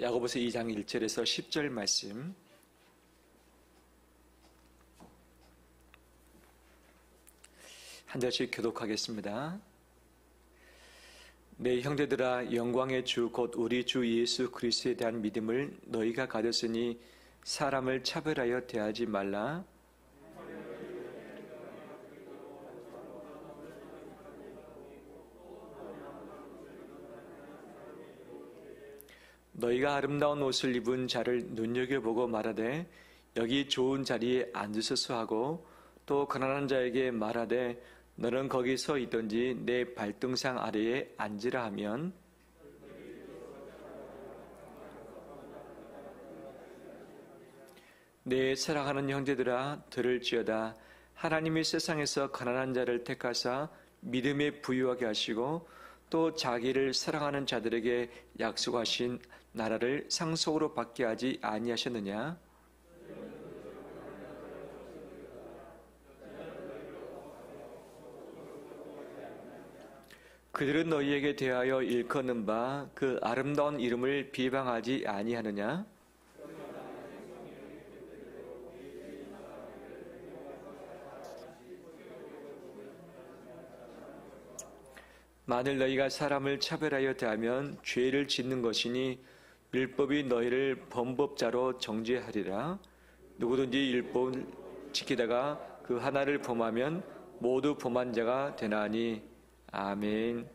야고보서 2장 1절에서 10절 말씀 한 절씩 교독하겠습니다. 내 형제들아, 영광의 주 곧 우리 주 예수 그리스도에 대한 믿음을 너희가 가졌으니 사람을 차별하여 대하지 말라. 너희가 아름다운 옷을 입은 자를 눈여겨보고 말하되 여기 좋은 자리에 앉으소서 하고, 또 가난한 자에게 말하되 너는 거기 서 있든지 내 발등상 아래에 앉으라 하면, 내 사랑하는 형제들아, 들을지어다. 하나님이 세상에서 가난한 자를 택하사 믿음에 부유하게 하시고 또 자기를 사랑하는 자들에게 약속하신 나라를 상속으로 받게 하지 아니하셨느냐? 그들은 너희에게 대하여 일컫는 바 그 아름다운 이름을 비방하지 아니하느냐? 만일 너희가 사람을 차별하여 대하면 죄를 짓는 것이니 율법이 너희를 범법자로 정죄하리라. 누구든지 율법을 지키다가 그 하나를 범하면 모두 범한 자가 되나니. 아멘.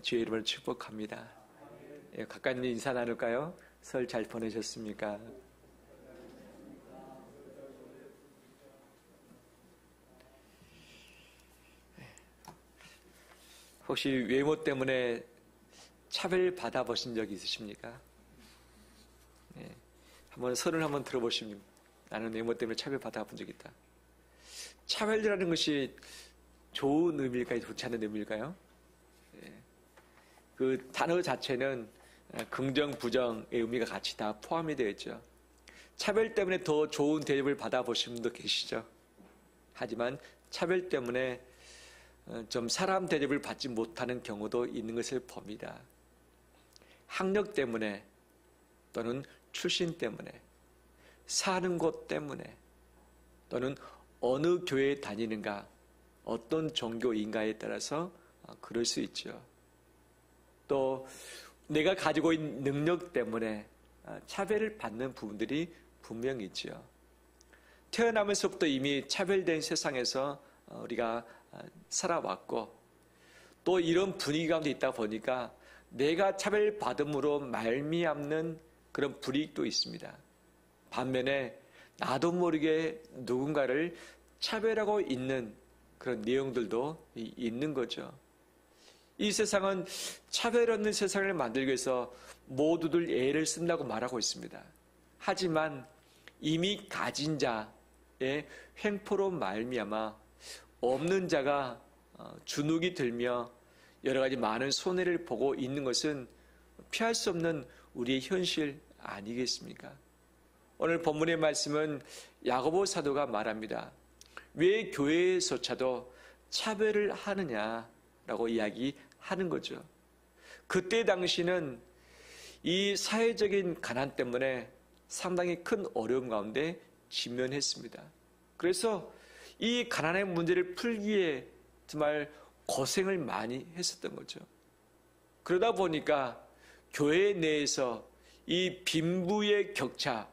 주의 이름을 축복합니다. 가까이 있는 인사 나눌까요? 설 잘 보내셨습니까? 혹시 외모 때문에 차별 받아보신 적 있으십니까? 네. 손을 한번 들어보시면, 나는 외모 때문에 차별 받아본 적 있다. 차별이라는 것이 좋은 의미일까요? 좋지 않은 의미일까요? 네. 그 단어 자체는 긍정, 부정의 의미가 같이 다 포함이 되어 있죠. 차별 때문에 더 좋은 대접을 받아보신 분도 계시죠. 하지만 차별 때문에 좀 사람 대접을 받지 못하는 경우도 있는 것을 봅니다. 학력 때문에 또는 출신 때문에, 사는 곳 때문에, 또는 어느 교회에 다니는가, 어떤 종교인가에 따라서 그럴 수 있죠. 또 내가 가지고 있는 능력 때문에 차별을 받는 부분들이 분명히 있죠. 태어나면서부터 이미 차별된 세상에서 우리가 살아왔고, 또 이런 분위기 가운데 있다 보니까 내가 차별받음으로 말미암는 그런 불이익도 있습니다. 반면에 나도 모르게 누군가를 차별하고 있는 그런 내용들도 있는 거죠. 이 세상은 차별 없는 세상을 만들기 위해서 모두들 애를 쓴다고 말하고 있습니다. 하지만 이미 가진 자의 횡포로 말미암아 없는 자가 주눅이 들며 여러 가지 많은 손해를 보고 있는 것은 피할 수 없는 우리의 현실 아니겠습니까? 오늘 본문의 말씀은 야고보 사도가 말합니다. 왜 교회에서조차도 차별을 하느냐라고 이야기하는 거죠. 그때 당시는 이 사회적인 가난 때문에 상당히 큰 어려움 가운데 직면했습니다. 그래서 이 가난의 문제를 풀기에 정말 고생을 많이 했었던 거죠. 그러다 보니까 교회 내에서 이 빈부의 격차,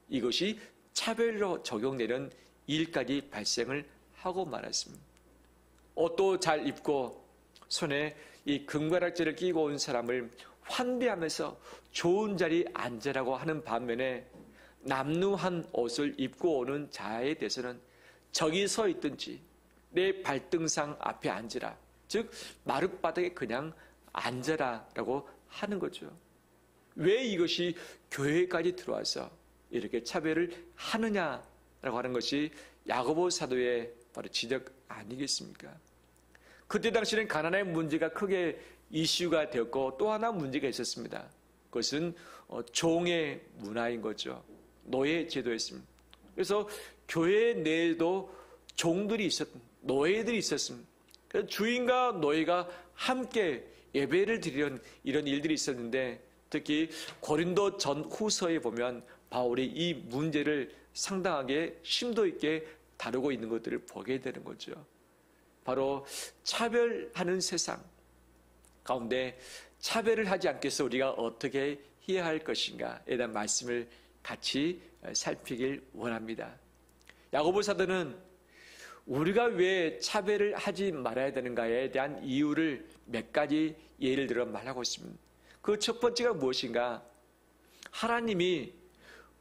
이것이 차별로 적용되는 일까지 발생을 하고 말았습니다. 옷도 잘 입고 손에 이 금가락지를 끼고 온 사람을 환대하면서 좋은 자리에 앉으라고 하는 반면에 남루한 옷을 입고 오는 자에 대해서는 저기 서 있든지 내 발등상 앞에 앉으라, 즉 마룻바닥에 그냥 앉아라 라고 하는 거죠. 왜 이것이 교회까지 들어와서 이렇게 차별을 하느냐라고 하는 것이 야고보 사도의 바로 지적 아니겠습니까? 그때 당시에는 가난의 문제가 크게 이슈가 되었고, 또 하나 문제가 있었습니다. 그것은 종의 문화인 거죠. 노예 제도였습니다. 그래서 교회 내에도 종들이 있었던, 노예들이 있었습니다. 그래서 주인과 노예가 함께 예배를 드리는 이런 일들이 있었는데, 특히 고린도 전후서에 보면 바울이 이 문제를 상당하게 심도 있게 다루고 있는 것들을 보게 되는 거죠. 바로 차별하는 세상 가운데 차별을 하지 않기 위해서 우리가 어떻게 해야 할 것인가에 대한 말씀을 같이 살피길 원합니다. 야고보 사도는 우리가 왜 차별을 하지 말아야 되는가에 대한 이유를 몇 가지 예를 들어 말하고 있습니다. 그 첫 번째가 무엇인가? 하나님이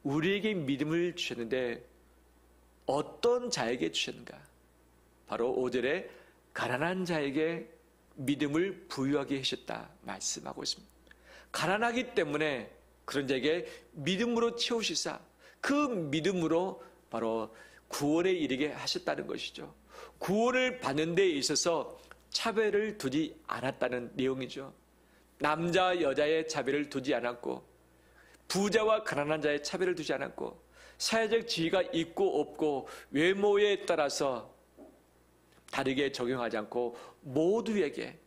우리에게 믿음을 주셨는데 어떤 자에게 주셨는가? 바로 5절에 가난한 자에게 믿음을 부여하게 하셨다 말씀하고 있습니다. 가난하기 때문에 그런 자에게 믿음으로 채우시사 그 믿음으로 바로 구원에 이르게 하셨다는 것이죠. 구원을 받는 데 있어서 차별을 두지 않았다는 내용이죠. 남자 여자의 차별을 두지 않았고 부자와 가난한 자의 차별을 두지 않았고 사회적 지위가 있고 없고 외모에 따라서 다르게 적용하지 않고 모두에게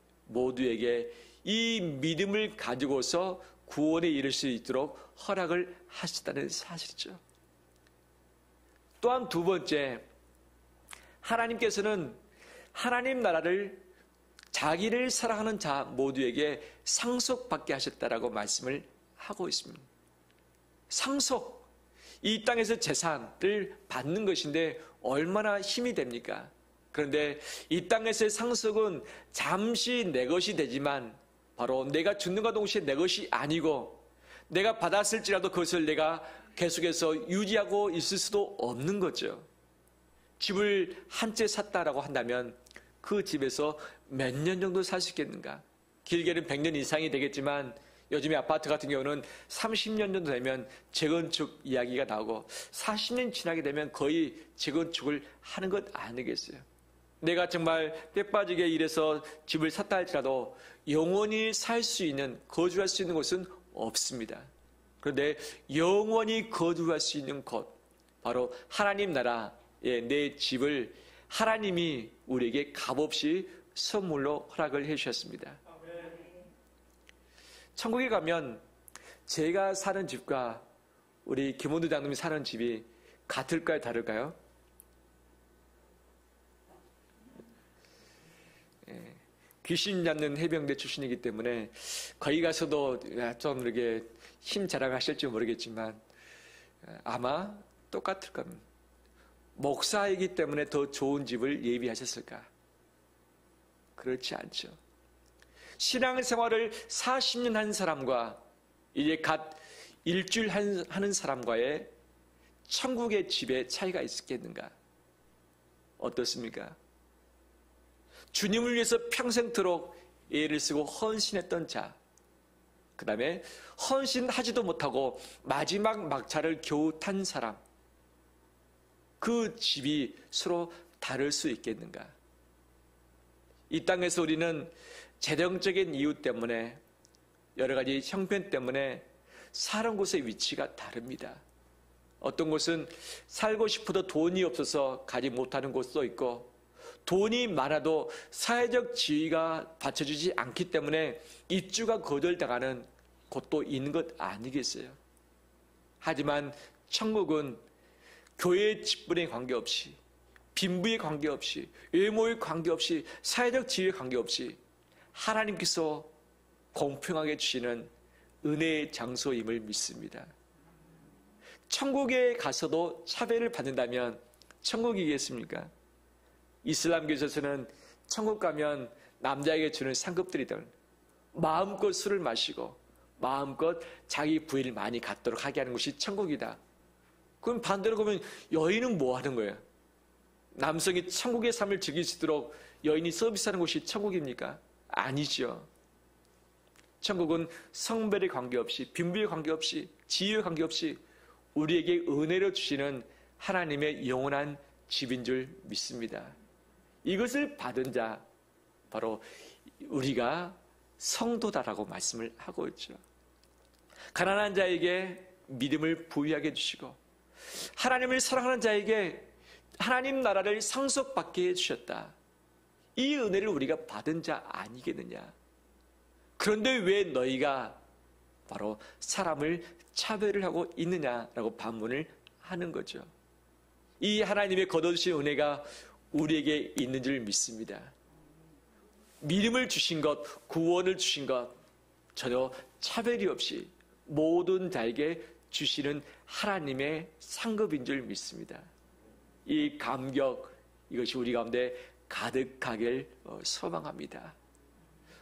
이 믿음을 가지고서 구원에 이를 수 있도록 허락을 하셨다는 사실이죠. 또한 두 번째, 하나님께서는 하나님 나라를 자기를 사랑하는 자 모두에게 상속받게 하셨다라고 말씀을 하고 있습니다. 상속, 이 땅에서 재산을 받는 것인데 얼마나 힘이 됩니까? 그런데 이 땅에서의 상속은 잠시 내 것이 되지만 바로 내가 죽는과 동시에 내 것이 아니고 내가 받았을지라도 그것을 내가 계속해서 유지하고 있을 수도 없는 거죠. 집을 한 채 샀다라고 한다면 그 집에서 몇 년 정도 살 수 있겠는가? 길게는 100년 이상이 되겠지만 요즘에 아파트 같은 경우는 30년 정도 되면 재건축 이야기가 나오고 40년 지나게 되면 거의 재건축을 하는 것 아니겠어요? 내가 정말 빼빠지게 일해서 집을 샀다 할지라도 영원히 살 수 있는, 거주할 수 있는 곳은 없습니다. 그런데 영원히 거주할 수 있는 곳, 바로 하나님 나라의 내 집을 하나님이 우리에게 값없이 선물로 허락을 해주셨습니다. 천국에 가면 제가 사는 집과 우리 김원두 장님이 사는 집이 같을까요? 다를까요? 귀신 잡는 해병대 출신이기 때문에 거기 가서도 좀 이렇게 힘 자랑하실지 모르겠지만 아마 똑같을 겁니다. 목사이기 때문에 더 좋은 집을 예비하셨을까? 그렇지 않죠. 신앙생활을 40년 한 사람과 이제 갓 일주일 하는 사람과의 천국의 집의 차이가 있겠는가? 어떻습니까? 주님을 위해서 평생토록 애를 쓰고 헌신했던 자, 그 다음에 헌신하지도 못하고 마지막 막차를 겨우 탄 사람, 그 집이 서로 다를 수 있겠는가? 이 땅에서 우리는 재정적인 이유 때문에 여러 가지 형편 때문에 사는 곳의 위치가 다릅니다. 어떤 곳은 살고 싶어도 돈이 없어서 가지 못하는 곳도 있고 돈이 많아도 사회적 지위가 받쳐주지 않기 때문에 입주가 거절당하는 곳도 있는 것 아니겠어요? 하지만 천국은 교회의 직분에 관계없이 빈부에 관계없이 외모에 관계없이 사회적 지위에 관계없이 하나님께서 공평하게 주시는 은혜의 장소임을 믿습니다. 천국에 가서도 차별을 받는다면 천국이겠습니까? 이슬람교에서는 천국 가면 남자에게 주는 상급들이든 마음껏 술을 마시고 마음껏 자기 부위를 많이 갖도록 하게 하는 것이 천국이다. 그럼 반대로 보면 여인은 뭐 하는 거예요? 남성이 천국의 삶을 즐길 수 있도록 여인이 서비스하는 곳이 천국입니까? 아니죠. 천국은 성별에 관계없이 빈부에 관계없이 지위에 관계없이 우리에게 은혜로 주시는 하나님의 영원한 집인 줄 믿습니다. 이것을 받은 자 바로 우리가 성도다라고 말씀을 하고 있죠. 가난한 자에게 믿음을 부여하게 해주시고 하나님을 사랑하는 자에게 하나님 나라를 상속받게 해주셨다. 이 은혜를 우리가 받은 자 아니겠느냐? 그런데 왜 너희가 바로 사람을 차별을 하고 있느냐라고 반문을 하는 거죠. 이 하나님의 거둬주신 은혜가 우리에게 있는 줄 믿습니다. 믿음을 주신 것, 구원을 주신 것, 전혀 차별이 없이 모든 자에게 주시는 하나님의 상급인 줄 믿습니다. 이 감격, 이것이 우리 가운데 가득하길 소망합니다.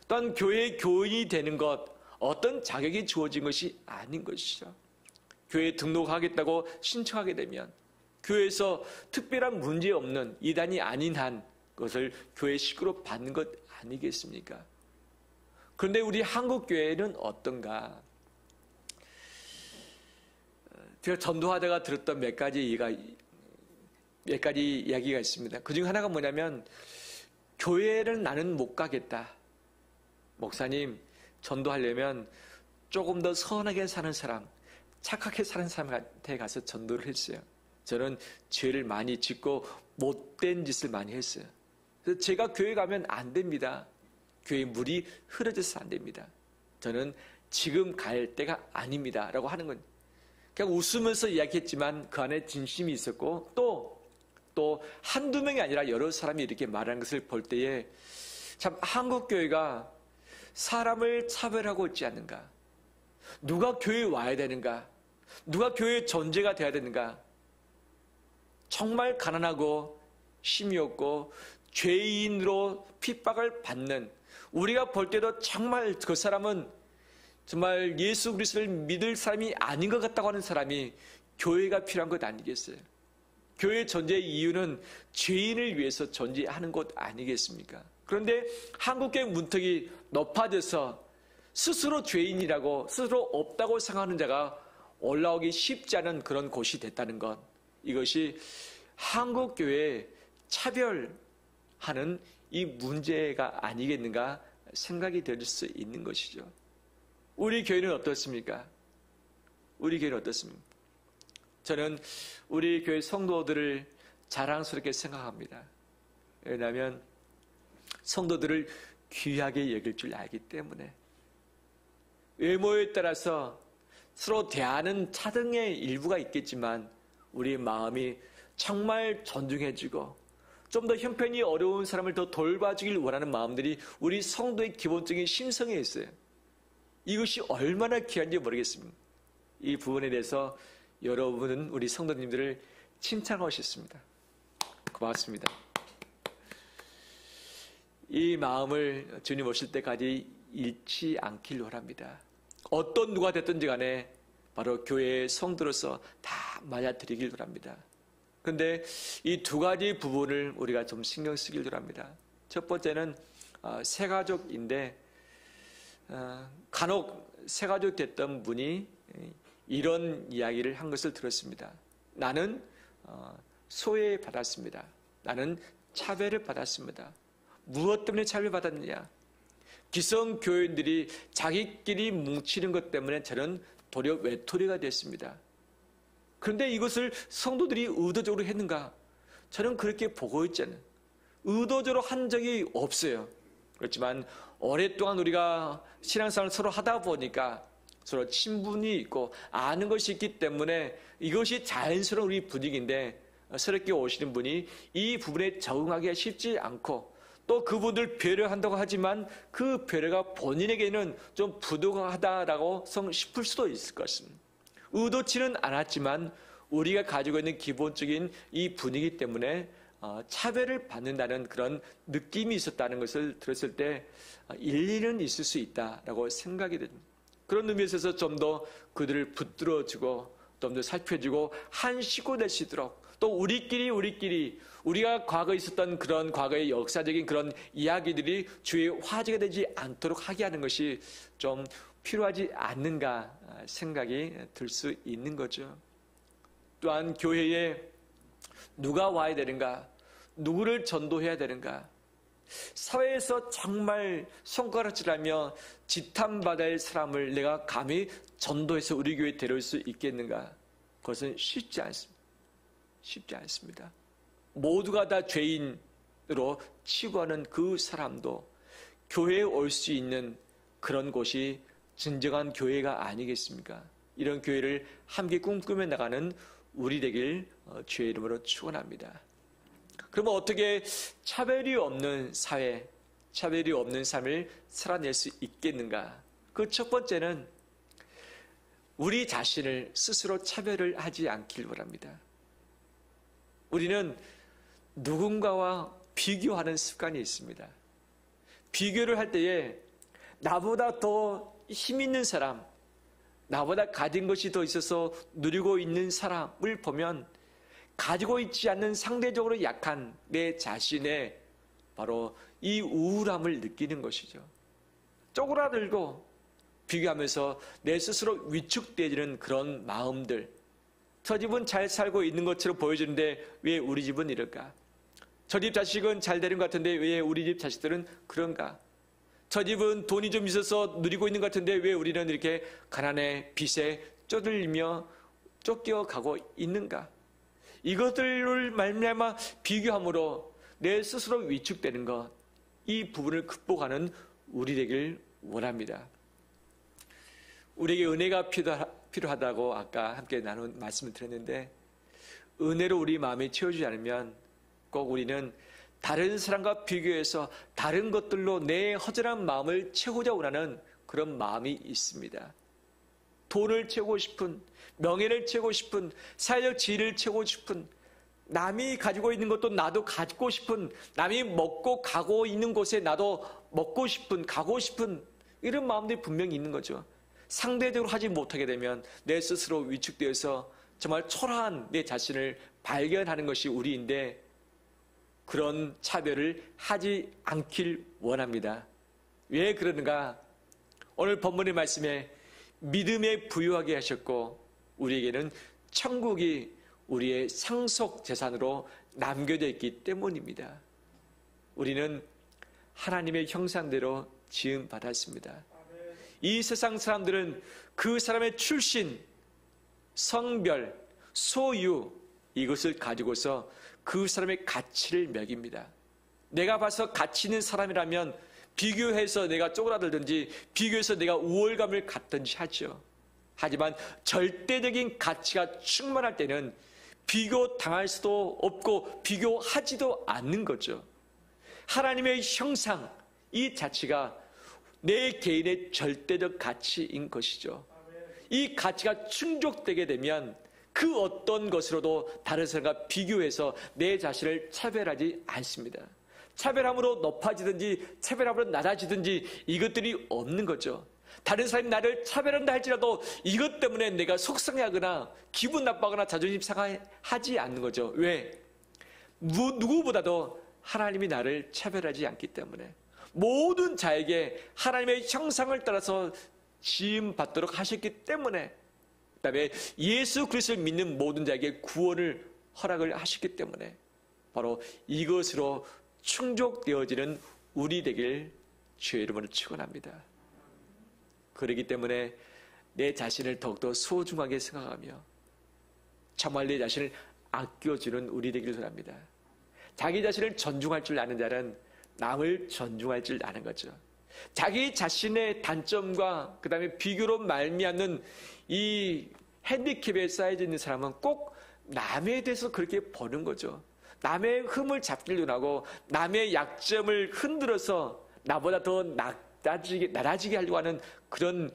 또한 교회의 교인이 되는 것, 어떤 자격이 주어진 것이 아닌 것이죠. 교회에 등록하겠다고 신청하게 되면 교회에서 특별한 문제 없는 이단이 아닌 한 그것을 교회 식구로 받는 것 아니겠습니까? 그런데 우리 한국 교회는 어떤가? 제가 전도하다가 들었던 몇 가지 이야기가 있습니다. 그중 하나가 뭐냐면, 교회를 나는 못 가겠다. 목사님, 전도하려면 조금 더 선하게 사는 사람, 착하게 사는 사람한테 가서 전도를 했어요. 저는 죄를 많이 짓고 못된 짓을 많이 했어요. 그래서 제가 교회 가면 안 됩니다. 교회 물이 흐려져서 안 됩니다. 저는 지금 갈 때가 아닙니다. 라고 하는 건 그냥 웃으면서 이야기했지만 그 안에 진심이 있었고 또 한두 명이 아니라 여러 사람이 이렇게 말하는 것을 볼 때에 참 한국 교회가 사람을 차별하고 있지 않는가? 누가 교회에 와야 되는가? 누가 교회의 존재가 되어야 되는가? 정말 가난하고 힘이 없고 죄인으로 핍박을 받는, 우리가 볼 때도 정말 그 사람은 정말 예수 그리스도를 믿을 사람이 아닌 것 같다고 하는 사람이 교회가 필요한 것 아니겠어요? 교회의 존재의 이유는 죄인을 위해서 존재하는 것 아니겠습니까? 그런데 한국교회 문턱이 높아져서 스스로 죄인이라고, 스스로 없다고 생각하는 자가 올라오기 쉽지 않은 그런 곳이 됐다는 것, 이것이 한국교회에 차별하는 이 문제가 아니겠는가 생각이 될 수 있는 것이죠. 우리 교회는 어떻습니까? 우리 교회는 어떻습니까? 저는 우리 교회 성도들을 자랑스럽게 생각합니다. 왜냐하면 성도들을 귀하게 여길 줄 알기 때문에. 외모에 따라서 서로 대하는 차등의 일부가 있겠지만 우리 마음이 정말 존중해주고 좀 더 형편이 어려운 사람을 더 돌봐주길 원하는 마음들이 우리 성도의 기본적인 심성에 있어요. 이것이 얼마나 귀한지 모르겠습니다. 이 부분에 대해서 여러분은 우리 성도님들을 칭찬하고 싶습니다. 고맙습니다. 이 마음을 주님 오실 때까지 잃지 않길 원합니다. 어떤 누가 됐든지 간에 바로 교회의 성도로서 다 맞아드리길 원합니다. 그런데 이 두 가지 부분을 우리가 좀 신경 쓰길 원합니다. 첫 번째는 새가족인데 간혹 새가족 됐던 분이 이런 이야기를 한 것을 들었습니다. 나는 소외받았습니다. 나는 차별을 받았습니다. 무엇 때문에 차별받았느냐? 기성교인들이 자기끼리 뭉치는 것 때문에 저는 도리어 외톨이가 됐습니다. 그런데 이것을 성도들이 의도적으로 했는가? 저는 그렇게 보고 있잖아요. 의도적으로 한 적이 없어요. 그렇지만 오랫동안 우리가 신앙생활을 서로 하다 보니까 서로 친분이 있고 아는 것이 있기 때문에 이것이 자연스러운 우리 분위기인데, 새롭게 오시는 분이 이 부분에 적응하기가 쉽지 않고 또 그분들 배려한다고 하지만 그 배려가 본인에게는 좀 부족하다라고 싶을 수도 있을 것입니다. 의도치는 않았지만 우리가 가지고 있는 기본적인 이 분위기 때문에 차별을 받는다는 그런 느낌이 있었다는 것을 들었을 때 일리는 있을 수 있다라고 생각이 됩니다. 그런 의미에서 좀 더 그들을 붙들어주고 좀 더 살펴주고 한 식구 되시도록, 또 우리끼리 우리가 과거에 있었던 그런 과거의 역사적인 그런 이야기들이 주의 화제가 되지 않도록 하게 하는 것이 좀 필요하지 않는가 생각이 들 수 있는 거죠. 또한 교회에 누가 와야 되는가, 누구를 전도해야 되는가, 사회에서 정말 손가락질하며 지탄받아야 할 사람을 내가 감히 전도해서 우리 교회에 데려올 수 있겠는가? 그것은 쉽지 않습니다. 쉽지 않습니다. 모두가 다 죄인으로 치부하는 그 사람도 교회에 올 수 있는 그런 곳이 진정한 교회가 아니겠습니까? 이런 교회를 함께 꿈꾸며 나가는 우리 되길 주의 이름으로 축원합니다. 그러면 어떻게 차별이 없는 사회, 차별이 없는 삶을 살아낼 수 있겠는가? 그 첫 번째는 우리 자신을 스스로 차별을 하지 않길 바랍니다. 우리는 누군가와 비교하는 습관이 있습니다. 비교를 할 때에 나보다 더 힘 있는 사람, 나보다 가진 것이 더 있어서 누리고 있는 사람을 보면 가지고 있지 않는 상대적으로 약한 내 자신의 바로 이 우울함을 느끼는 것이죠. 쪼그라들고 비교하면서 내 스스로 위축되지는 그런 마음들. 저 집은 잘 살고 있는 것처럼 보여주는데 왜 우리 집은 이럴까? 저 집 자식은 잘 되는 것 같은데 왜 우리 집 자식들은 그런가? 저 집은 돈이 좀 있어서 누리고 있는 것 같은데 왜 우리는 이렇게 가난에 빚에 쪼들리며 쫓겨가고 있는가? 이것들을 말미암아 비교함으로 내 스스로 위축되는 것, 이 부분을 극복하는 우리 되길 원합니다. 우리에게 은혜가 필요하다고 아까 함께 나눈 말씀을 드렸는데, 은혜로 우리 마음이 채워지지 않으면 꼭 우리는 다른 사람과 비교해서 다른 것들로 내 허전한 마음을 채우자 원하는 그런 마음이 있습니다. 돈을 채우고 싶은, 명예를 채우고 싶은, 사회적 지위를 채우고 싶은, 남이 가지고 있는 것도 나도 가지고 싶은, 남이 먹고 가고 있는 곳에 나도 먹고 싶은, 가고 싶은 이런 마음들이 분명히 있는 거죠. 상대적으로 하지 못하게 되면 내 스스로 위축되어서 정말 초라한 내 자신을 발견하는 것이 우리인데, 그런 차별을 하지 않길 원합니다. 왜 그러는가? 오늘 본문의 말씀에 믿음에 부유하게 하셨고 우리에게는 천국이 우리의 상속 재산으로 남겨져 있기 때문입니다. 우리는 하나님의 형상대로 지음 받았습니다. 이 세상 사람들은 그 사람의 출신, 성별, 소유 이것을 가지고서 그 사람의 가치를 매깁니다. 내가 봐서 가치 있는 사람이라면 비교해서 내가 쪼그라들든지 비교해서 내가 우월감을 갖든지 하죠. 하지만 절대적인 가치가 충만할 때는 비교당할 수도 없고 비교하지도 않는 거죠. 하나님의 형상 이 자체가 내 개인의 절대적 가치인 것이죠. 이 가치가 충족되게 되면 그 어떤 것으로도 다른 사람과 비교해서 내 자신을 차별하지 않습니다. 차별함으로 높아지든지 차별함으로 낮아지든지 이것들이 없는 거죠. 다른 사람이 나를 차별한다 할지라도 이것 때문에 내가 속상해하거나 기분 나빠하거나 자존심 상하지 않는 거죠. 왜? 누구보다도 하나님이 나를 차별하지 않기 때문에 모든 자에게 하나님의 형상을 따라서 지음받도록 하셨기 때문에, 그 다음에 예수 그리스도를 믿는 모든 자에게 구원을 허락을 하셨기 때문에 바로 이것으로 충족되어지는 우리 되길 주의 이름으로 축원합니다. 그렇기 때문에 내 자신을 더욱더 소중하게 생각하며 정말 내 자신을 아껴주는 우리 되기를 원합니다. 자기 자신을 존중할 줄 아는 자는 남을 존중할 줄 아는 거죠. 자기 자신의 단점과 그 다음에 비교로 말미암는 이 핸디캡에 쌓여져 있는 사람은 꼭 남에 대해서 그렇게 보는 거죠. 남의 흠을 잡기를 원하고 남의 약점을 흔들어서 나보다 더 낮아지게 하려고 하는 그런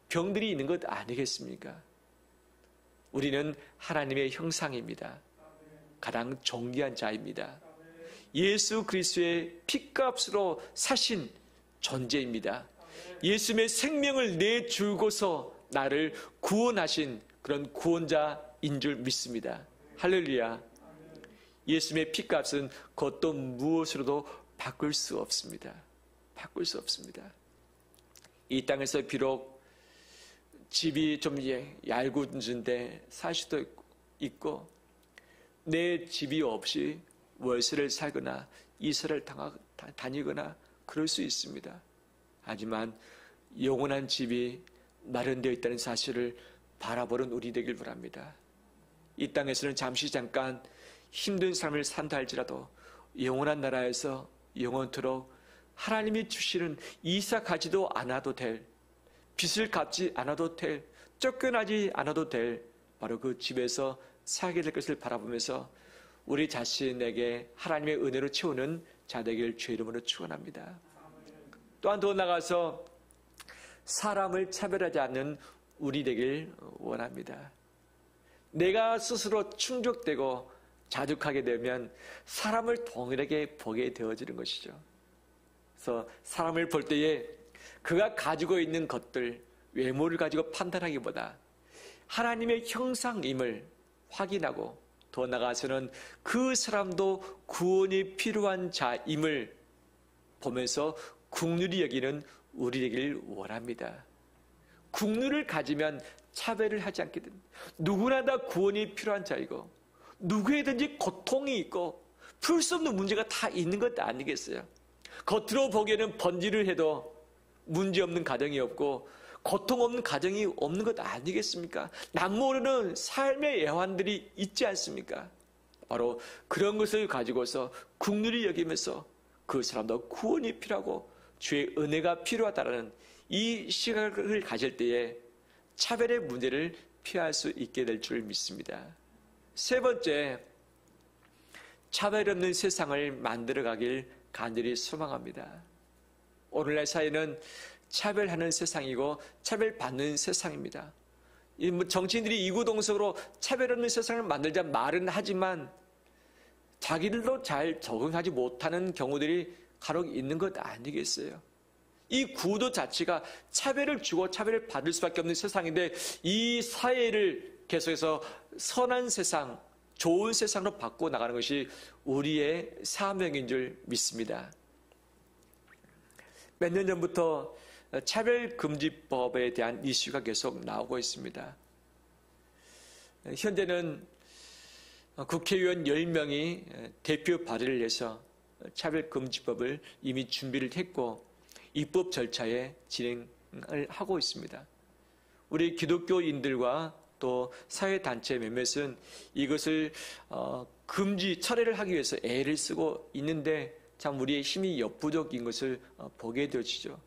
병들이 있는 것 아니겠습니까? 우리는 하나님의 형상입니다. 가장 존귀한 자입니다. 예수 그리스도의 피값으로 사신 존재입니다. 예수님의 생명을 내주고서 나를 구원하신 그런 구원자인 줄 믿습니다. 할렐루야. 예수님의 피값은 그것도 무엇으로도 바꿀 수 없습니다. 바꿀 수 없습니다. 이 땅에서 비록 집이 좀 얄궂은데 살 수도 있고 내 집이 없이 월세를 살거나 이사를 다니거나 그럴 수 있습니다. 하지만 영원한 집이 마련되어 있다는 사실을 바라보는 우리 되길 바랍니다. 이 땅에서는 잠깐 힘든 삶을 산다 할지라도 영원한 나라에서 영원토록 하나님이 주시는 이사 가지도 않아도 될, 빚을 갚지 않아도 될, 쫓겨나지 않아도 될 바로 그 집에서 살게 될 것을 바라보면서 우리 자신에게 하나님의 은혜로 채우는 자 되길 주의 이름으로 축원합니다. 또한 더 나아가서 사람을 차별하지 않는 우리 되길 원합니다. 내가 스스로 충족되고 자족하게 되면 사람을 동일하게 보게 되어지는 것이죠. 그래서 사람을 볼 때에 그가 가지고 있는 것들, 외모를 가지고 판단하기보다 하나님의 형상임을 확인하고 더 나아가서는 그 사람도 구원이 필요한 자임을 보면서 긍휼히 여기는 우리 되기를 원합니다. 긍휼을 가지면 차별을 하지 않게 됩니다. 누구나 다 구원이 필요한 자이고 누구에든지 고통이 있고 풀 수 없는 문제가 다 있는 것 아니겠어요? 겉으로 보기에는 번지를 해도 문제없는 가정이 없고 고통 없는 가정이 없는 것 아니겠습니까? 남모르는 삶의 애환들이 있지 않습니까? 바로 그런 것을 가지고서 긍휼히 여기면서 그 사람도 구원이 필요하고 주의 은혜가 필요하다는 이 시각을 가질 때에 차별의 문제를 피할 수 있게 될 줄 믿습니다. 세 번째, 차별 없는 세상을 만들어가길 간절히 소망합니다. 오늘날 사회는 차별하는 세상이고 차별받는 세상입니다. 정치인들이 이구동성으로 차별 없는 세상을 만들자 말은 하지만 자기들도 잘 적응하지 못하는 경우들이 간혹 있는 것 아니겠어요? 이 구도 자체가 차별을 주고 차별을 받을 수밖에 없는 세상인데 이 사회를 계속해서 선한 세상, 좋은 세상으로 바꿔 나가는 것이 우리의 사명인 줄 믿습니다. 몇 년 전부터 차별금지법에 대한 이슈가 계속 나오고 있습니다. 현재는 국회의원 10명이 대표 발의를 해서 차별금지법을 이미 준비를 했고 입법 절차에 진행을 하고 있습니다. 우리 기독교인들과 또 사회단체 몇몇은 이것을 철회를 하기 위해서 애를 쓰고 있는데 참 우리의 힘이 역부족인 것을 보게 되어지죠.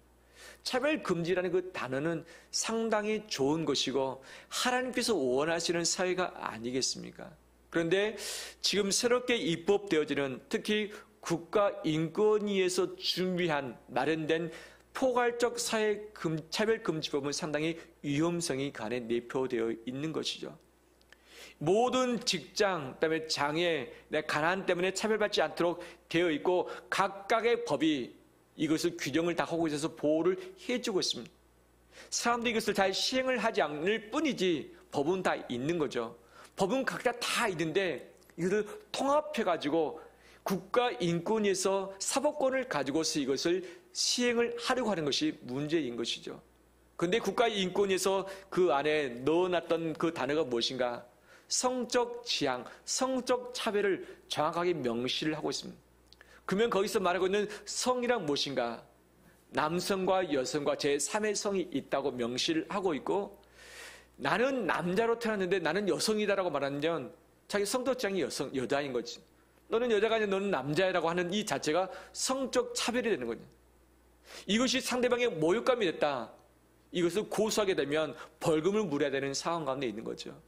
차별금지라는 그 단어는 상당히 좋은 것이고 하나님께서 원하시는 사회가 아니겠습니까? 그런데 지금 새롭게 입법되어지는 특히 국가인권위에서 준비한 마련된 포괄적 차별금지법은 상당히 위험성이 간에 내포되어 있는 것이죠. 모든 직장, 그다음에 장애, 가난 때문에 차별받지 않도록 되어 있고 각각의 법이 이것을 규정을 다 하고 있어서 보호를 해주고 있습니다. 사람들이 이것을 잘 시행을 하지 않을 뿐이지 법은 다 있는 거죠. 법은 각자 다 있는데 이것을 통합해가지고 국가인권위에서 사법권을 가지고서 이것을 시행을 하려고 하는 것이 문제인 것이죠. 그런데 국가인권위에서 그 안에 넣어놨던 그 단어가 무엇인가? 성적 지향, 성적 차별을 정확하게 명시를 하고 있습니다. 그러면 거기서 말하고 있는 성이란 무엇인가? 남성과 여성과 제3의 성이 있다고 명시를 하고 있고 나는 남자로 태어났는데 나는 여성이다라고 말하면 자기 성적 지향이 여자인 거지. 너는 여자가 아니라 너는 남자라고 하는 이 자체가 성적 차별이 되는 거죠. 이것이 상대방의 모욕감이 됐다. 이것을 고소하게 되면 벌금을 물어야 되는 상황 가운데 있는 거죠.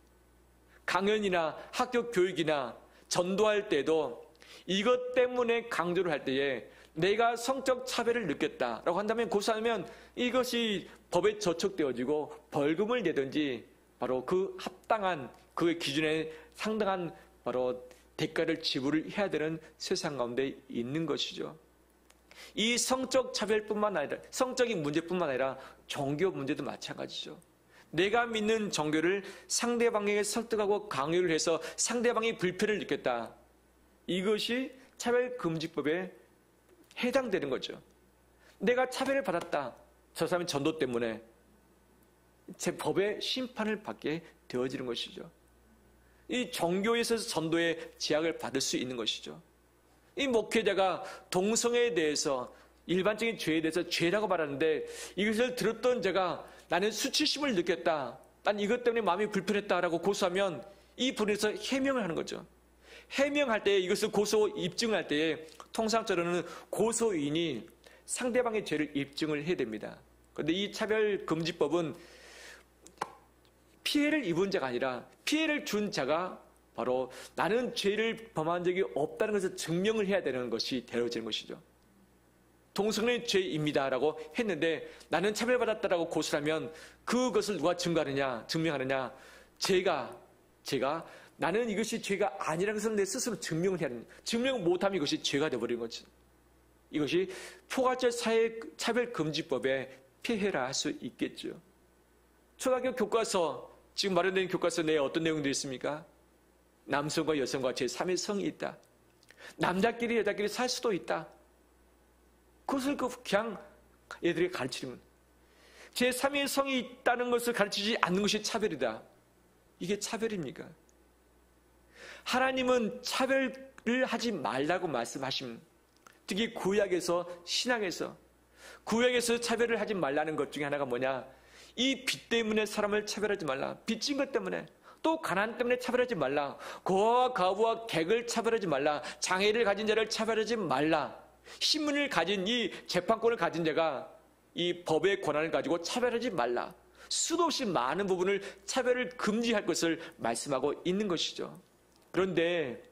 강연이나 학교 교육이나 전도할 때도 이것 때문에 강조를 할 때에 내가 성적 차별을 느꼈다라고 한다면 고소하면 이것이 법에 저촉되어지고 벌금을 내든지 바로 그 합당한 그의 기준에 상당한 바로 대가를 지불을 해야 되는 세상 가운데 있는 것이죠. 이 성적 차별뿐만 아니라 성적인 문제뿐만 아니라 종교 문제도 마찬가지죠. 내가 믿는 종교를 상대방에게 설득하고 강요를 해서 상대방이 불편을 느꼈다. 이것이 차별금지법에 해당되는 거죠. 내가 차별을 받았다. 저 사람의 전도 때문에 제 법의 심판을 받게 되어지는 것이죠. 이 종교에서 전도의 제약을 받을 수 있는 것이죠. 이 목회자가 동성애에 대해서 일반적인 죄에 대해서 죄라고 말하는데 이것을 들었던 제가 나는 수치심을 느꼈다. 난 이것 때문에 마음이 불편했다라고 고소하면 이 분에서 해명을 하는 거죠. 해명할 때 이것을 고소 입증할 때에 통상적으로는 고소인이 상대방의 죄를 입증을 해야 됩니다. 그런데 이 차별금지법은 피해를 입은 자가 아니라 피해를 준 자가 바로 나는 죄를 범한 적이 없다는 것을 증명을 해야 되는 것이 되어지는 것이죠. 동성애 죄입니다라고 했는데 나는 차별받았다라고 고소하면 그것을 누가 증명하느냐? 제가 나는 이것이 죄가 아니라는 것을 내 스스로 증명을 해야 합니다. 증명 못하면 이것이 죄가 되어버리는 거죠. 이것이 포괄적 차별금지법의 폐해라 할 수 있겠죠. 초등학교 교과서, 지금 마련된 교과서 내에 어떤 내용들이 있습니까? 남성과 여성과 제3의 성이 있다. 남자끼리 여자끼리 살 수도 있다. 그것을 그냥 애들에게 가르치는 거예요. 제3의 성이 있다는 것을 가르치지 않는 것이 차별이다. 이게 차별입니까? 하나님은 차별을 하지 말라고 말씀하시면 특히 구약에서 신약에서 구약에서 차별을 하지 말라는 것 중에 하나가 뭐냐? 이 빚 때문에 사람을 차별하지 말라. 빚진 것 때문에 또 가난 때문에 차별하지 말라. 고아와 과부와 객을 차별하지 말라. 장애를 가진 자를 차별하지 말라. 신문을 가진 이 재판권을 가진 자가 이 법의 권한을 가지고 차별하지 말라. 수도 없이 많은 부분을 차별을 금지할 것을 말씀하고 있는 것이죠. 그런데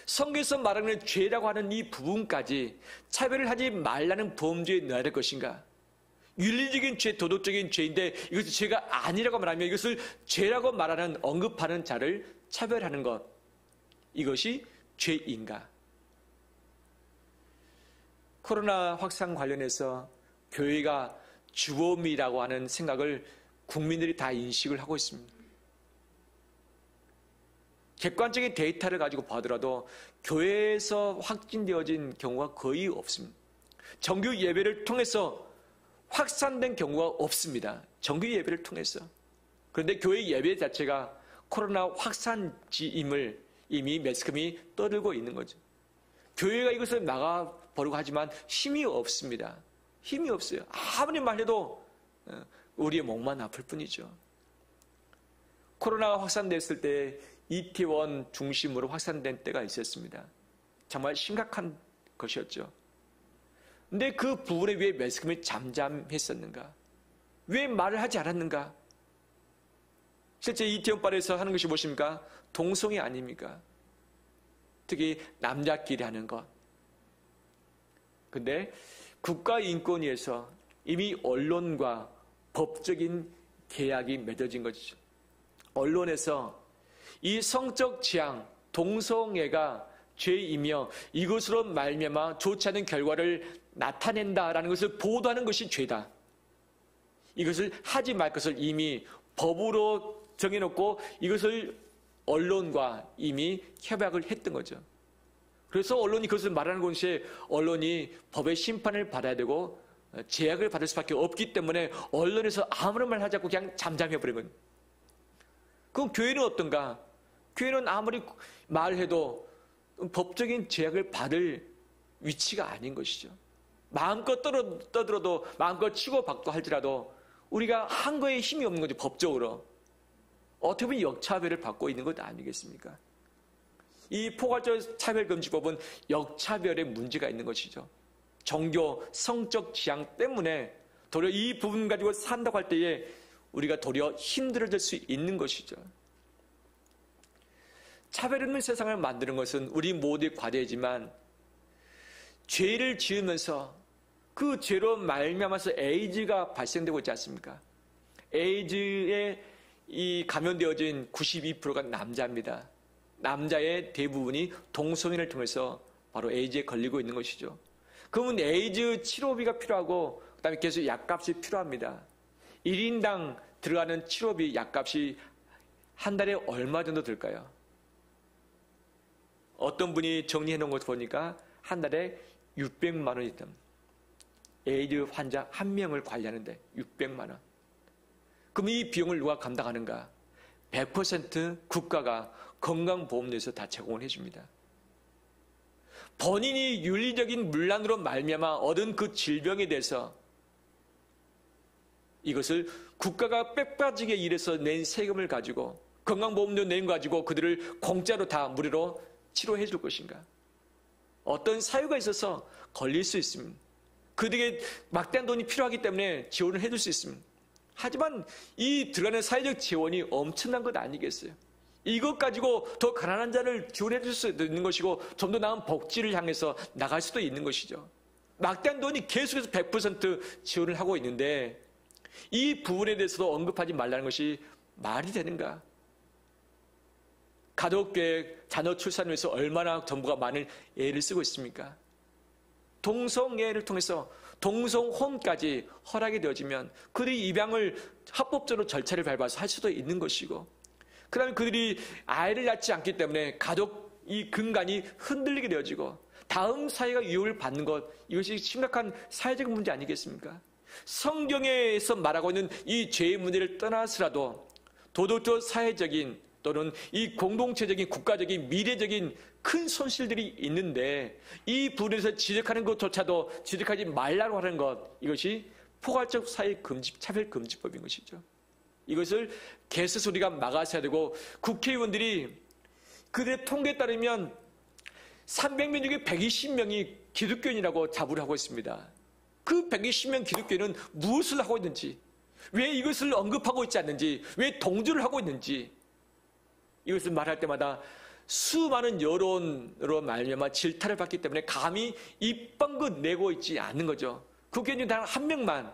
성경에서 말하는 죄라고 하는 이 부분까지 차별을 하지 말라는 범죄에 넣어야 될 것인가? 윤리적인 죄, 도덕적인 죄인데 이것이 죄가 아니라고 말하면 이것을 죄라고 말하는 언급하는 자를 차별하는 것, 이것이 죄인가? 코로나 확산 관련해서 교회가 주범이라고 하는 생각을 국민들이 다 인식을 하고 있습니다. 객관적인 데이터를 가지고 보더라도 교회에서 확진되어진 경우가 거의 없습니다. 정규 예배를 통해서 확산된 경우가 없습니다. 정규 예배를 통해서. 그런데 교회 예배 자체가 코로나 확산지임을 이미 매스컴이 떠들고 있는 거죠. 교회가 이것을 막아보려고 하지만 힘이 없습니다. 힘이 없어요. 아무리 말해도 우리의 목만 아플 뿐이죠. 코로나가 확산됐을 때 이태원 중심으로 확산된 때가 있었습니다. 정말 심각한 것이었죠. 근데 그 부분에 왜 매스컴이 잠잠했었는가? 왜 말을 하지 않았는가? 실제 이태원발에서 하는 것이 무엇입니까? 동성애 아닙니까? 특히 남자끼리 하는 것. 근데 국가인권위에서 이미 언론과 법적인 계약이 맺어진 것이죠. 언론에서 이 성적 지향, 동성애가 죄이며 이것으로 말미암아 좋지 않은 결과를 나타낸다라는 것을 보도하는 것이 죄다. 이것을 하지 말 것을 이미 법으로 정해놓고 이것을 언론과 이미 협약을 했던 거죠. 그래서 언론이 그것을 말하는 것이 언론이 법의 심판을 받아야 되고 제약을 받을 수밖에 없기 때문에 언론에서 아무런 말 하지 않고 그냥 잠잠해버린 거예요. 그럼 교회는 어떤가? 교회는 아무리 말해도 법적인 제약을 받을 위치가 아닌 것이죠. 마음껏 떠들어도 마음껏 치고받고 할지라도 우리가 한 거에 힘이 없는 거죠. 법적으로. 어떻게 보면 역차별을 받고 있는 것 아니겠습니까? 이 포괄적 차별금지법은 역차별의 문제가 있는 것이죠. 종교, 성적 지향 때문에 도리어 이 부분 가지고 산다고 할 때에 우리가 도리어 힘들어질 수 있는 것이죠. 차별 없는 세상을 만드는 것은 우리 모두의 과제이지만 죄를 지으면서 그 죄로 말미암아서 에이즈가 발생되고 있지 않습니까? 에이즈에 이 감염되어진 92%가 남자입니다. 남자의 대부분이 동성애를 통해서 바로 에이즈에 걸리고 있는 것이죠. 그러면 에이즈 치료비가 필요하고 그다음에 계속 약값이 필요합니다. 1인당 들어가는 치료비 약값이 한 달에 얼마 정도 들까요? 어떤 분이 정리해 놓은 것 보니까 한 달에 600만 원이 있다. 에이즈 환자 한 명을 관리하는데 600만 원. 그럼 이 비용을 누가 감당하는가? 100% 국가가 건강보험료에서 다 제공을 해줍니다. 본인이 윤리적인 문란으로 말미암아 얻은 그 질병에 대해서 이것을 국가가 빽빠지게 일해서 낸 세금을 가지고 건강보험료 낸 거 가지고 그들을 공짜로 다 무료로 치료해 줄 것인가? 어떤 사유가 있어서 걸릴 수 있습니다. 그들에게 막대한 돈이 필요하기 때문에 지원을 해줄 수 있습니다. 하지만 이 들어가는 사회적 지원이 엄청난 것 아니겠어요? 이것 가지고 더 가난한 자를 지원해 줄 수도 있는 것이고 좀 더 나은 복지를 향해서 나갈 수도 있는 것이죠. 막대한 돈이 계속해서 100% 지원을 하고 있는데 이 부분에 대해서도 언급하지 말라는 것이 말이 되는가? 가족계획, 자녀 출산을 위해서 얼마나 정부가 많은 애를 쓰고 있습니까? 동성애를 통해서 동성혼까지 허락이 되어지면 그들이 입양을 합법적으로 절차를 밟아서 할 수도 있는 것이고, 그 다음에 그들이 아이를 낳지 않기 때문에 가족 이 근간이 흔들리게 되어지고 다음 사회가 유혹을 받는 것, 이것이 심각한 사회적 문제 아니겠습니까? 성경에서 말하고 있는 이 죄의 문제를 떠나서라도 도덕적 사회적인 또는 이 공동체적인 국가적인 미래적인 큰 손실들이 있는데 이 부분에서 지적하는 것조차도 지적하지 말라고 하는 것, 이것이 포괄적 사회 금지, 차별 금지법인 것이죠. 이것을 계속 우리가 막아서야 되고, 국회의원들이 그들의 통계에 따르면 300명 중에 120명이 기독교인이라고 자부를 하고 있습니다. 그 120명 기독교인은 무엇을 하고 있는지, 왜 이것을 언급하고 있지 않는지, 왜 동조를 하고 있는지, 이것을 말할 때마다 수많은 여론으로 말미암아 질타를 받기 때문에 감히 입방긋 내고 있지 않는 거죠. 국회의원 단 한 명만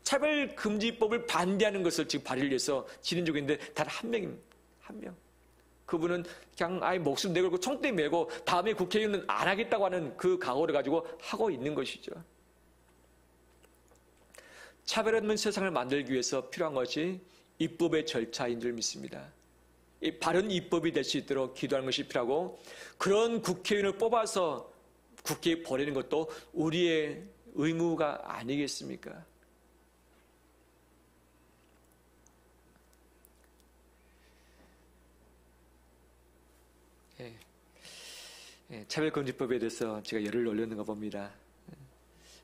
차별금지법을 반대하는 것을 지금 발의를 해서 진행 중인데 단 한 명입니다. 한 명. 그분은 그냥 아예 목숨 내걸고 총대 메고 다음에 국회의원은 안 하겠다고 하는 그 각오를 가지고 하고 있는 것이죠. 차별 없는 세상을 만들기 위해서 필요한 것이 입법의 절차인 줄 믿습니다. 이 바른 입법이 될 수 있도록 기도하는 것이 필요하고, 그런 국회의원을 뽑아서 국회에 보내는 것도 우리의 의무가 아니겠습니까? 차별금지법에 대해서 제가 열을 올렸는가 봅니다.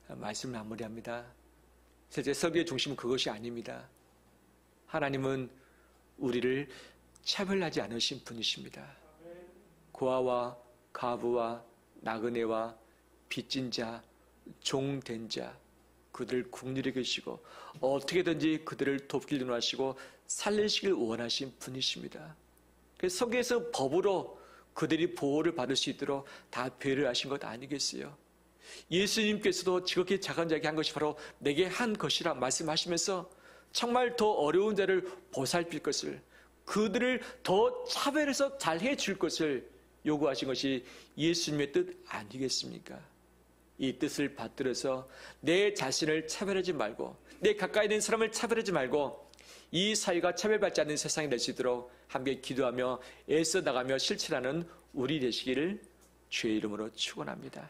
말씀을 마무리합니다. 실제 설교의 중심은 그것이 아닙니다. 하나님은 우리를 차별하지 않으신 분이십니다. 고아와 가부와 나그네와 빚진 자, 종된 자, 그들을 국률에 계시고 어떻게든지 그들을 돕기를 원하시고 살리시길 원하신 분이십니다. 그래서 성경에서 법으로 그들이 보호를 받을 수 있도록 다 배려를 하신 것 아니겠어요? 예수님께서도 지극히 작은 자에게 한 것이 바로 내게 한 것이라 말씀하시면서 정말 더 어려운 자를 보살필 것을, 그들을 더 차별해서 잘해 줄 것을 요구하신 것이 예수님의 뜻 아니겠습니까? 이 뜻을 받들어서 내 자신을 차별하지 말고, 내 가까이 있는 사람을 차별하지 말고 이 사회가 차별받지 않는 세상이 될 수 있도록 함께 기도하며 애써 나가며 실천하는 우리 되시기를 주의 이름으로 축원합니다.